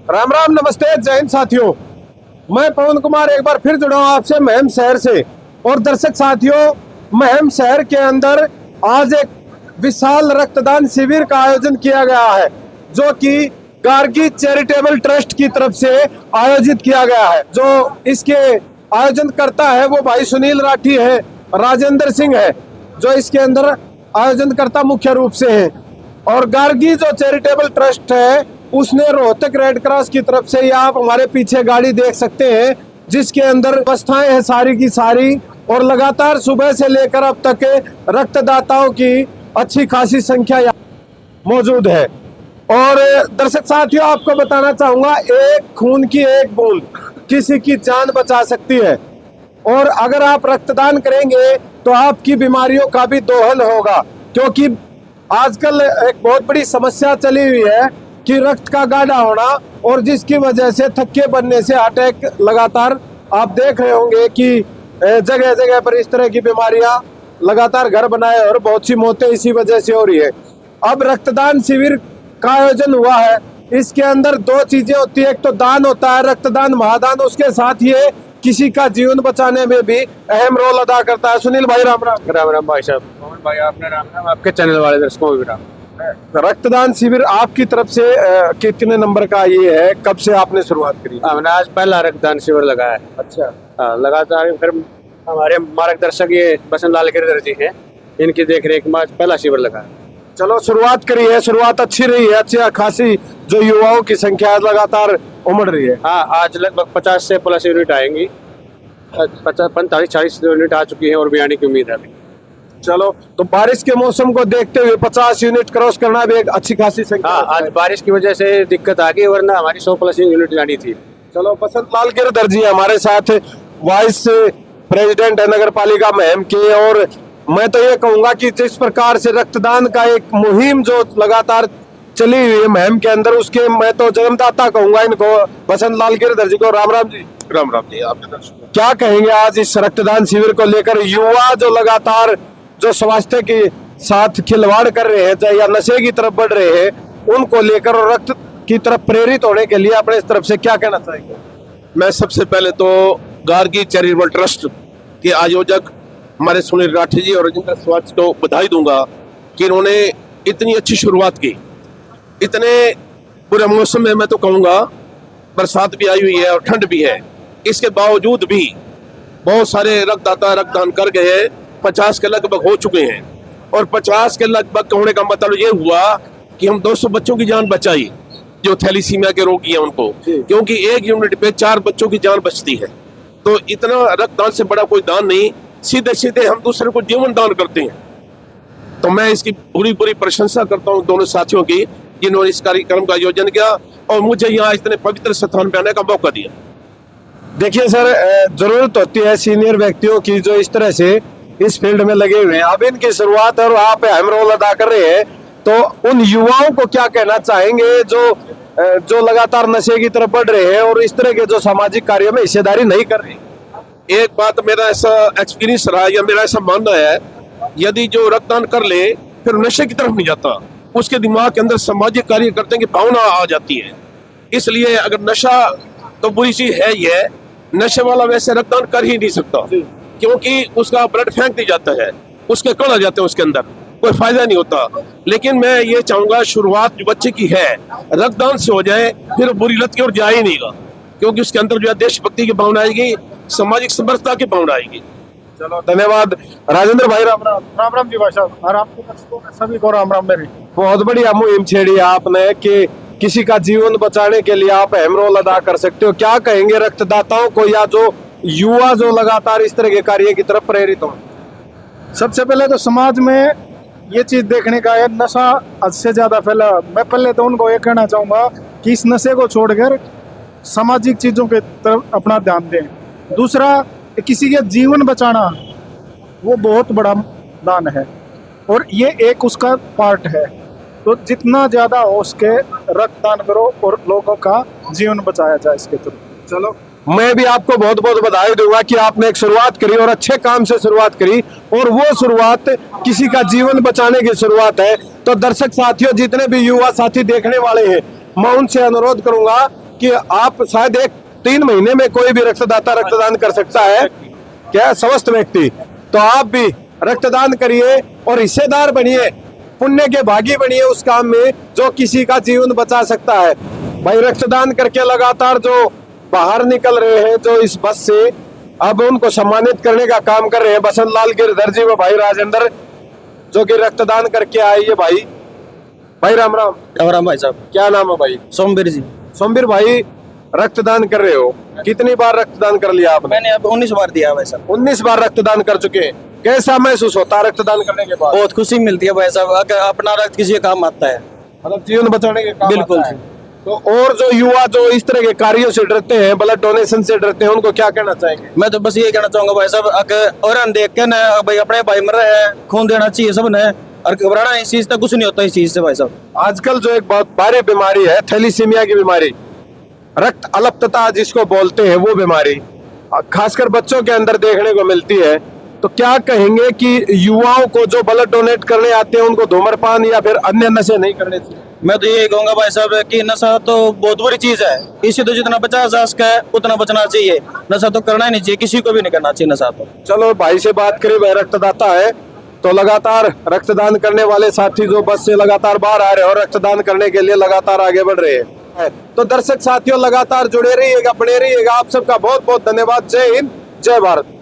राम राम, नमस्ते, जय हिंद साथियों। मैं पवन कुमार एक बार फिर जुड़ा हूं आपसे महम शहर से। और दर्शक साथियों, महम शहर के अंदर आज एक विशाल रक्तदान शिविर का आयोजन किया गया है, जो कि गार्गी चैरिटेबल ट्रस्ट की तरफ से आयोजित किया गया है। जो इसके आयोजन करता है वो भाई सुनील राठी है, राजेंद्र सिंह है, जो इसके अंदर आयोजन करता मुख्य रूप से है। और गार्गी जो चैरिटेबल ट्रस्ट है उसने रोहतक रेड क्रॉस की तरफ से, ये आप हमारे पीछे गाड़ी देख सकते हैं, जिसके अंदर व्यवस्थाएं हैं सारी की सारी। और लगातार सुबह से लेकर अब तक रक्तदाताओं की अच्छी खासी संख्या मौजूद है। और दर्शक साथियों, आपको बताना चाहूंगा, एक खून की एक बूंद किसी की जान बचा सकती है। और अगर आप रक्तदान करेंगे तो आपकी बीमारियों का भी दोहन होगा, क्योंकि आजकल एक बहुत बड़ी समस्या चली हुई है कि रक्त का गाढ़ा होना, और जिसकी वजह से थक्के बनने से अटैक लगातार आप देख रहे होंगे कि जगह जगह पर इस तरह की बीमारियां लगातार घर बनाए और बहुत सी मौतें इसी वजह से हो रही है। अब रक्तदान शिविर का आयोजन हुआ है। इसके अंदर दो चीजें होती है, एक तो दान होता है, रक्तदान महादान, उसके साथ ये किसी का जीवन बचाने में भी अहम रोल अदा करता है। सुनील भाई राम राम। राम राम भाई साहब। मोहन भाई आपने राम राम, आपके चैनल वाले दर्शकों को भी राम। रक्तदान शिविर आपकी तरफ से कितने नंबर का ये है, कब से आपने शुरुआत करी? हमने आज पहला रक्तदान शिविर लगाया है। अच्छा। लगातार फिर हमारे मार्गदर्शक ये बसंत लाल गिरधर जी हैं, इनकी देखरेख में आज पहला शिविर लगा है। चलो, शुरुआत करी है, शुरुआत अच्छी रही है, अच्छी खासी जो युवाओं की संख्या लगातार उमड़ रही है। हाँ, आज लगभग 50 से प्लस यूनिट आएंगी। 45-40 यूनिट आ चुकी है और भी आने की उम्मीद है। चलो, तो बारिश के मौसम को देखते हुए 50 यूनिट क्रॉस करना भी एक अच्छी खासी संख्या। हाँ, आज बारिश की वजह से दिक्कत आ गई, वरना हमारी 100 प्लस यूनिट जानी थी। चलो, बसंत लाल गिरधर जी हमारे साथ वाइस प्रेसिडेंट है नगर पालिका महम के। और मैं तो ये कहूंगा कि जिस प्रकार से रक्तदान का एक मुहिम जो लगातार चली हुई है महम के अंदर, उसके मैं तो जन्मदाता कहूंगा इनको, बसंत लाल गिरधर जी को। राम राम जी। राम राम जी। आपके क्या कहेंगे आज इस रक्तदान शिविर को लेकर? युवा जो लगातार जो स्वास्थ्य के साथ खिलवाड़ कर रहे हैं या नशे की तरफ बढ़ रहे हैं, उनको लेकर और रक्त की तरफ प्रेरित होने के लिए अपने इस तरफ से क्या कहना चाहेंगे? मैं सबसे पहले तो गार्गी चैरिटेबल ट्रस्ट के आयोजक हमारे सुनील राठी जी और राजेंद्र स्वास्थ्य को बधाई दूंगा कि इन्होंने इतनी अच्छी शुरुआत की। इतने बुरे मौसम में, मैं तो कहूँगा बरसात भी आई हुई है और ठंड भी है, इसके बावजूद भी बहुत सारे रक्तदाता रक्तदान कर गए हैं। 50 के लगभग हो चुके हैं। और 50 के लगभग होने का मतलब ये हुआ कि हम 200 बच्चों की जान बचाई जो थैलीसीमिया के रोगी हैं उनको, क्योंकि एक यूनिट पे 4 बच्चों की जान बचती है। तो इतना रक्तदान से बड़ा कोई दान नहीं, सीधे सीधे हम दूसरे को जीवन दान करते हैं। तो मैं इसकी पूरी पूरी प्रशंसा करता हूँ दोनों साथियों की, जिन्होंने इस कार्यक्रम का आयोजन किया और मुझे यहाँ इतने पवित्र स्थान पे आने का मौका दिया। देखिए सर, जरूरत होती है सीनियर व्यक्तियों की जो इस तरह से इस फील्ड में लगे हुए हैं। अब इनकी शुरुआत और आप अहम रोल अदा कर रहे हैं, तो उन युवाओं को क्या कहना चाहेंगे जो लगातार नशे की तरफ बढ़ रहे हैं और इस तरह के जो सामाजिक कार्यों में हिस्सेदारी नहीं कर रहे? एक बात मेरा ऐसा एक्सपीरियंस रहा या मेरा ऐसा मानना है, यदि जो रक्तदान कर ले फिर नशे की तरफ नहीं जाता, उसके दिमाग के अंदर सामाजिक कार्य करने की भावना आ जाती है। इसलिए अगर नशा तो बुरी चीज है, ये नशे वाला वैसे रक्तदान कर ही नहीं सकता, क्योंकि उसका ब्लड फेंक दिया जाता है, उसके कण आ जाते हैं उसके अंदर, कोई फायदा नहीं होता। लेकिन मैं ये चाहूंगा शुरुआत जो बच्चे की है रक्तदान से हो जाए, फिर बुरी लत की ओर जा ही नहींगा, क्योंकि उसके अंदर जो है देशभक्ति की भावना आएगी, सामाजिक समरसता की भावना आएगी। चलो, धन्यवाद। राजेंद्र भाई राम राम। राम राम जी भाई साहब, और आपको दर्शकों में सभी को राम राम मेरी। बहुत बढ़िया मुहिम छेड़ी आपने कि किसी का जीवन बचाने के लिए आप अहम रोल अदा कर सकते हो। क्या कहेंगे रक्तदाताओं को या जो युवा जो लगातार इस तरह के कार्य की तरफ प्रेरित हो? सबसे पहले तो समाज में ये चीज देखने का है, नशा हद से ज्यादा फैला। मैं पहले तो उनको ये कहना चाहूंगा कि इस नशे को छोड़कर सामाजिक चीजों के तरफ अपना ध्यान दें। दूसरा, किसी के जीवन बचाना वो बहुत बड़ा दान है और ये एक उसका पार्ट है। तो जितना ज्यादा हो सके रक्तदान करो और लोगों का जीवन बचाया जाए इसके थ्रू। चलो, मैं भी आपको बहुत बहुत बधाई दूंगा कि आपने एक शुरुआत करी और अच्छे काम से शुरुआत करी, और वो शुरुआत किसी का जीवन बचाने की शुरुआत है। तो दर्शक साथियों, जितने भी युवा साथी देखने वाले हैं, मैं उनसे अनुरोध करूंगा कि आप शायद 3 महीने में कोई भी रक्तदाता रक्तदान कर सकता है, क्या स्वस्थ व्यक्ति, तो आप भी रक्तदान करिए और हिस्सेदार बनिए, पुण्य के भागी बनिए उस काम में जो किसी का जीवन बचा सकता है। भाई रक्तदान करके लगातार जो बाहर निकल रहे हैं जो इस बस से, अब उनको सम्मानित करने का काम कर रहे हैं बसंत लाल गिरधर जी व भाई राजेंद्र, जो कि रक्तदान करके आए। ये भाई राम राम। राम भाई साहब। क्या नाम है भाई? सोमवीर जी। सोमवीर भाई, रक्तदान कर रहे हो, कितनी बार रक्तदान कर लिया आपने? मैंने अब 19 बार दिया भाई साहब। 19 बार रक्तदान कर चुके हैं। कैसा महसूस होता है रक्तदान करने के बाद? बहुत खुशी मिलती है भाई साहब, अगर अपना रक्त किसी के काम आता है। मतलब जीवन बचाने के काम बिल्कुल आता है। तो और जो युवा जो इस तरह के कार्यों से डरते हैं, ब्लड डोनेशन से डरते हैं, उनको क्या कहना चाहेंगे? मैं तो बस ये कहना चाहूंगा भाई साहब, अगर और हम देख के ना भाई अपने भाई मर रहे हैं, खून देना चाहिए सब ने, और घबराना इस चीज तक कुछ नहीं होता इस चीज से भाई साहब। आजकल जो एक बहुत भारी बीमारी है थैलीसीमिया की बीमारी, रक्त अल्पता जिसको बोलते हैं, वो बीमारी खासकर बच्चों के अंदर देखने को मिलती है। तो क्या कहेंगे कि युवाओं को जो ब्लड डोनेट करने आते हैं उनको धूम्रपान या फिर अन्य नशे नहीं करने चाहिए? मैं तो ये कहूंगा भाई साहब कि नशा तो बहुत बुरी चीज है, इससे तो जितना बचा जा सके है उतना बचना चाहिए। नशा तो करना ही नहीं चाहिए, किसी को भी नहीं करना चाहिए नशा तो। चलो भाई से बात करें, वह रक्तदाता है, तो लगातार रक्तदान करने वाले साथी जो बस से लगातार बाहर आ रहे हैं और रक्तदान करने के लिए लगातार आगे बढ़ रहे हैं। तो दर्शक साथियों लगातार जुड़े रहिएगा, बने रहिएगा। आप सबका बहुत बहुत धन्यवाद। जय हिंद, जय भारत।